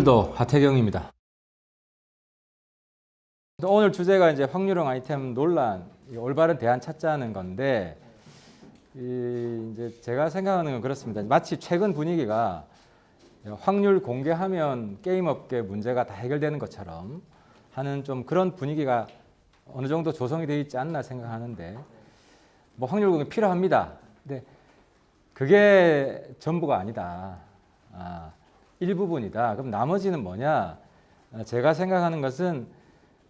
오늘도 하태경입니다. 오늘 주제가 이제 확률형 아이템 논란, 올바른 대안 찾자는 건데, 이제 제가 생각하는 건 그렇습니다. 마치 최근 분위기가 확률 공개하면 게임업계 문제가 다 해결되는 것처럼 하는 좀 그런 분위기가 어느 정도 조성이 되어 있지 않나 생각하는데, 뭐 확률 공개 필요합니다. 근데 그게 전부가 아니다. 일부분이다. 그럼 나머지는 뭐냐? 제가 생각하는 것은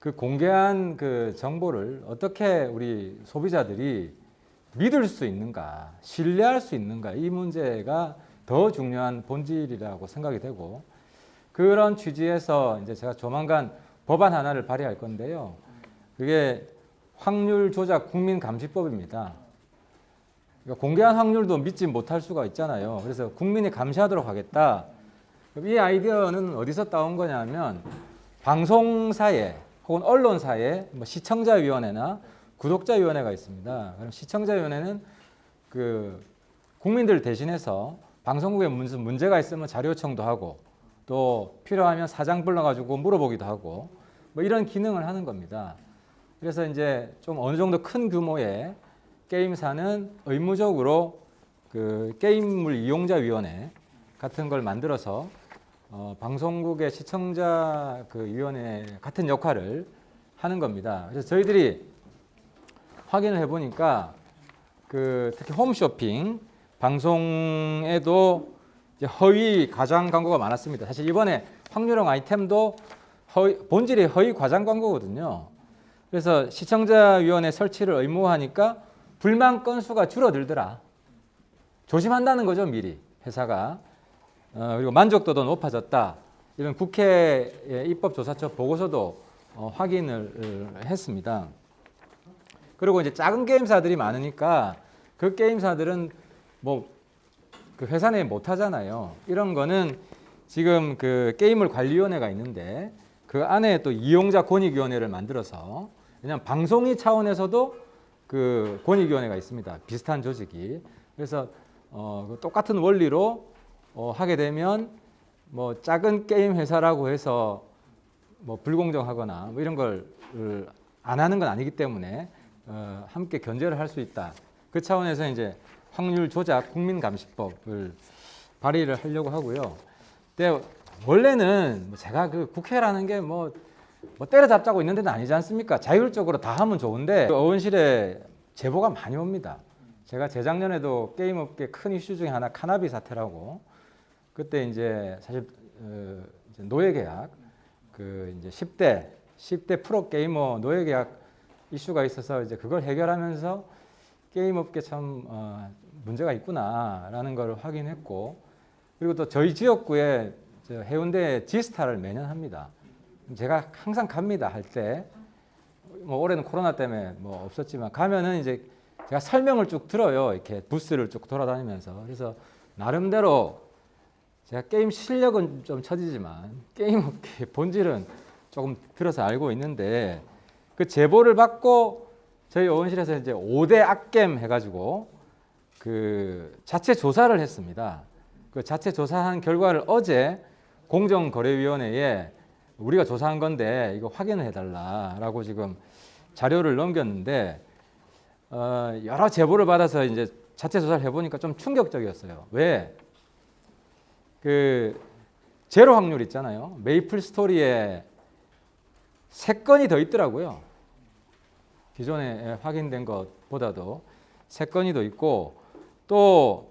그 공개한 그 정보를 어떻게 우리 소비자들이 믿을 수 있는가, 신뢰할 수 있는가, 이 문제가 더 중요한 본질이라고 생각이 되고, 그런 취지에서 이제 제가 조만간 법안 하나를 발의할 건데요. 그게 확률 조작 국민 감시법입니다. 그러니까 공개한 확률도 믿지 못할 수가 있잖아요. 그래서 국민이 감시하도록 하겠다. 이 아이디어는 어디서 따온 거냐면 방송사에 혹은 언론사에 뭐 시청자위원회나 구독자위원회가 있습니다. 그럼 시청자위원회는 그 국민들 대신해서 방송국에 무슨 문제가 있으면 자료 요청도 하고 또 필요하면 사장 불러가지고 물어보기도 하고 뭐 이런 기능을 하는 겁니다. 그래서 이제 좀 어느 정도 큰 규모의 게임사는 의무적으로 그 게임물 이용자위원회 같은 걸 만들어서 방송국의 시청자 그 위원회 같은 역할을 하는 겁니다. 그래서 저희들이 확인을 해보니까 그 특히 홈쇼핑 방송에도 이제 허위 과장 광고가 많았습니다. 사실 이번에 확률형 아이템도 본질이 허위 과장 광고거든요. 그래서 시청자위원회 설치를 의무화하니까 불만 건수가 줄어들더라. 조심한다는 거죠, 미리 회사가. 그리고 만족도도 높아졌다. 이런 국회 입법조사처 보고서도 확인을 했습니다. 그리고 이제 작은 게임사들이 많으니까 그 게임사들은 뭐 그 회사 내에 못 하잖아요. 이런 거는 지금 그 게임물 관리위원회가 있는데 그 안에 또 이용자 권익위원회를 만들어서, 왜냐하면 방송위 차원에서도 그 권익위원회가 있습니다. 비슷한 조직이. 그래서 똑같은 원리로 하게 되면 뭐 작은 게임 회사라고 해서 뭐 불공정하거나 뭐 이런 걸 안 하는 건 아니기 때문에 함께 견제를 할 수 있다. 그 차원에서 이제 확률 조작 국민 감시법을 발의를 하려고 하고요. 근데 원래는 제가 그 국회라는 게 뭐 때려잡자고 있는 데는 아니지 않습니까? 자율적으로 다 하면 좋은데 의원실에 제보가 많이 옵니다. 제가 재작년에도 게임업계 큰 이슈 중에 하나 카나비 사태라고, 그때 이제 사실 이제 노예계약 그 이제 10대 프로 게이머 노예계약 이슈가 있어서 이제 그걸 해결하면서 게임업계 참 문제가 있구나라는 걸 확인했고, 그리고 또 저희 지역구에 해운대에 지스타를 매년 합니다. 제가 항상 갑니다. 할 때 뭐 올해는 코로나 때문에 뭐 없었지만 가면은 이제 제가 설명을 쭉 들어요. 이렇게 부스를 쭉 돌아다니면서. 그래서 나름대로 제가 게임 실력은 좀 처지지만 게임업계 본질은 조금 들어서 알고 있는데, 그 제보를 받고 저희 의원실에서 이제 5대 악겜 해가지고 그 자체 조사를 했습니다. 그 자체 조사한 결과를 어제 공정거래위원회에 우리가 조사한 건데 이거 확인을 해달라라고 지금 자료를 넘겼는데, 여러 제보를 받아서 이제 자체 조사를 해보니까 좀 충격적이었어요. 왜? 그 제로 확률 있잖아요. 메이플 스토리에 3건이 더 있더라고요. 기존에 확인된 것보다도 3건이 더 있고, 또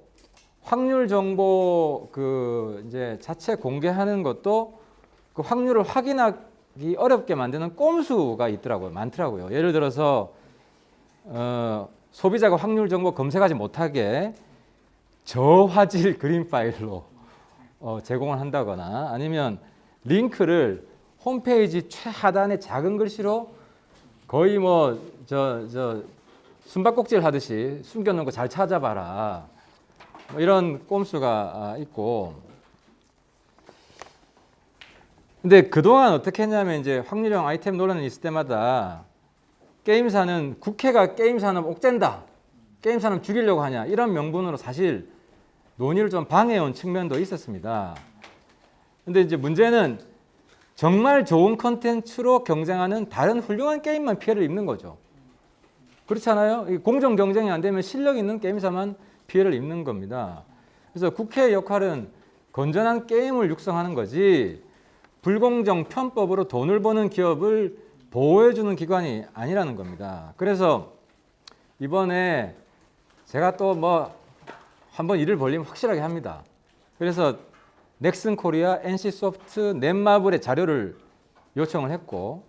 확률 정보 그 이제 자체 공개하는 것도 그 확률을 확인하기 어렵게 만드는 꼼수가 있더라고요. 많더라고요. 예를 들어서 소비자가 확률 정보 검색하지 못하게 저화질 그림 파일로 제공을 한다거나, 아니면 링크를 홈페이지 최하단에 작은 글씨로 거의 뭐 숨바꼭질 하듯이 숨겨놓은 거 잘 찾아봐라, 뭐 이런 꼼수가 있고. 근데 그동안 어떻게 했냐면 이제 확률형 아이템 논란이 있을 때마다 게임사는 국회가 게임 산업 옥죄다, 게임 산업 죽이려고 하냐, 이런 명분으로 사실 논의를 좀 방해해온 측면도 있었습니다. 근데 이제 문제는 정말 좋은 컨텐츠로 경쟁하는 다른 훌륭한 게임만 피해를 입는 거죠. 그렇잖아요. 공정 경쟁이 안 되면 실력 있는 게임사만 피해를 입는 겁니다. 그래서 국회의 역할은 건전한 게임을 육성하는 거지 불공정 편법으로 돈을 버는 기업을 보호해주는 기관이 아니라는 겁니다. 그래서 이번에 제가 또 뭐 한번 일을 벌리면 확실하게 합니다. 그래서 넥슨 코리아, NC소프트, 넷마블의 자료를 요청을 했고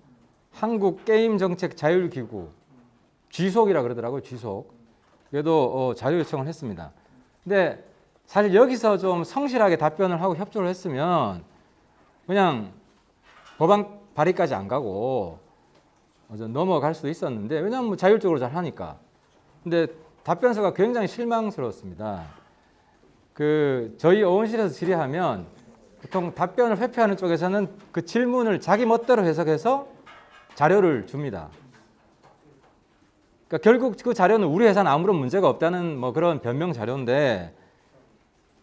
한국게임정책자율기구 GSOK이라 그러더라고요. GSOK. 얘도 자료 요청을 했습니다. 근데 사실 여기서 좀 성실하게 답변을 하고 협조를 했으면 그냥 법안 발의까지 안 가고 넘어갈 수도 있었는데 왜냐하면 뭐 자율적으로 잘 하니까. 근데 답변서가 굉장히 실망스러웠습니다. 저희 어원실에서 질의하면 보통 답변을 회피하는 쪽에서는 그 질문을 자기 멋대로 해석해서 자료를 줍니다. 그러니까 결국 그 자료는 우리 회사는 아무런 문제가 없다는 뭐 그런 변명 자료인데,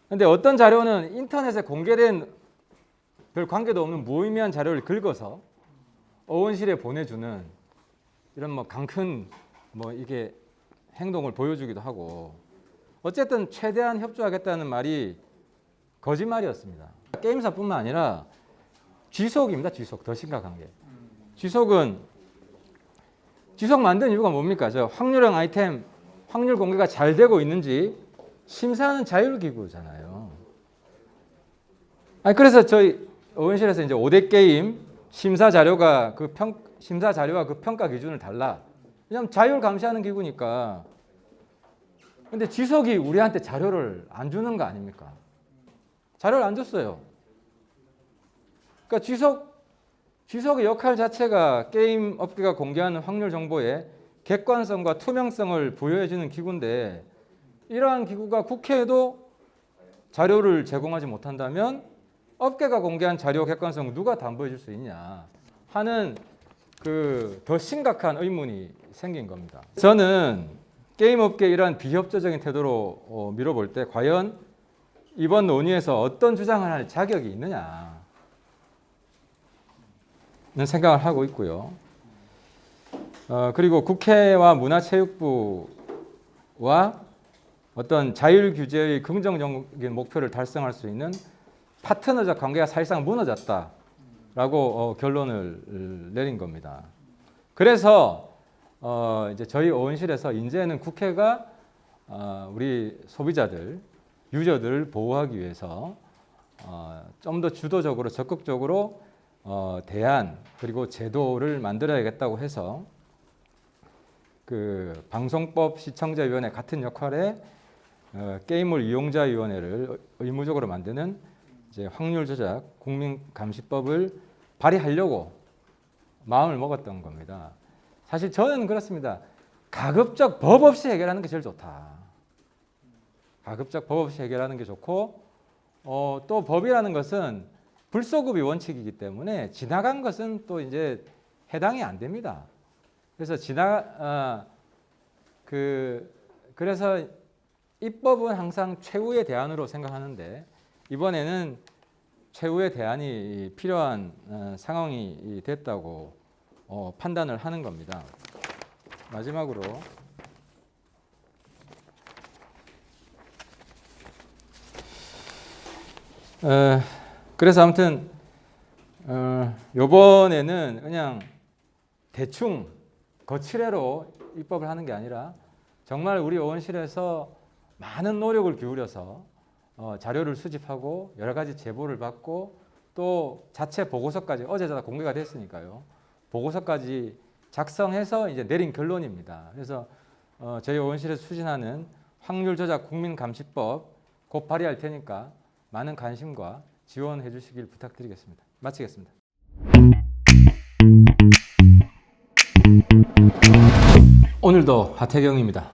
근데 어떤 자료는 인터넷에 공개된 별 관계도 없는 무의미한 자료를 긁어서 어원실에 보내주는 이런 뭐 강큰 뭐 이게 행동을 보여주기도 하고, 어쨌든 최대한 협조하겠다는 말이 거짓말이었습니다. 게임사뿐만 아니라 GSOK입니다. GSOK 더 심각한 게. GSOK 만든 이유가 뭡니까? 확률형 아이템 확률 공개가 잘 되고 있는지 심사하는 자율기구잖아요. 그래서 저희 어원실에서 이제 5대 게임 심사 자료가 심사 자료와 그 평가 기준을 달라. 왜냐하면 자율 감시하는 기구니까. 근데 GSOK이 우리한테 자료를 안 주는 거 아닙니까? 자료를 안 줬어요. 그러니까 GSOK의 역할 자체가 게임 업계가 공개하는 확률 정보에 객관성과 투명성을 부여해주는 기구인데, 이러한 기구가 국회에도 자료를 제공하지 못한다면 업계가 공개한 자료 객관성 누가 담보해 줄 수 있냐 하는 더 심각한 의문이 생긴 겁니다. 저는 게임 업계의 이러한 비협조적인 태도로 밀어볼 때 과연 이번 논의에서 어떤 주장을 할 자격이 있느냐는 생각을 하고 있고요. 그리고 국회와 문화체육부와 어떤 자율규제의 긍정적인 목표를 달성할 수 있는 파트너적 관계가 사실상 무너졌다라고 결론을 내린 겁니다. 그래서 이제 저희 어원실에서 이제는 국회가 우리 소비자들, 유저들을 보호하기 위해서 좀 더 주도적으로 적극적으로 대안 그리고 제도를 만들어야겠다고 해서 방송법 시청자위원회 같은 역할의 게임물 이용자위원회를 의무적으로 만드는 이제 확률 조작 국민감시법을 발의하려고 마음을 먹었던 겁니다. 사실 저는 그렇습니다. 가급적 법 없이 해결하는 게 제일 좋다. 가급적 법 없이 해결하는 게 좋고, 또 법이라는 것은 불소급이 원칙이기 때문에 지나간 것은 또 이제 해당이 안 됩니다. 그래서 그래서 입법은 항상 최후의 대안으로 생각하는데 이번에는 최후의 대안이 필요한 상황이 됐다고 판단을 하는 겁니다. 마지막으로 그래서 아무튼 이번에는 그냥 대충 거칠애로 입법을 하는 게 아니라 정말 우리 어원실에서 많은 노력을 기울여서 자료를 수집하고 여러 가지 제보를 받고 또 자체 보고서까지 어제 다 공개가 됐으니까요. 보고서까지 작성해서 이제 내린 결론입니다. 그래서 저희 어원실에서 추진하는 확률 조작 국민감시법 곧 발의할 테니까 많은 관심과 지원해 주시길 부탁드리겠습니다. 마치겠습니다. 오늘도 하태경입니다.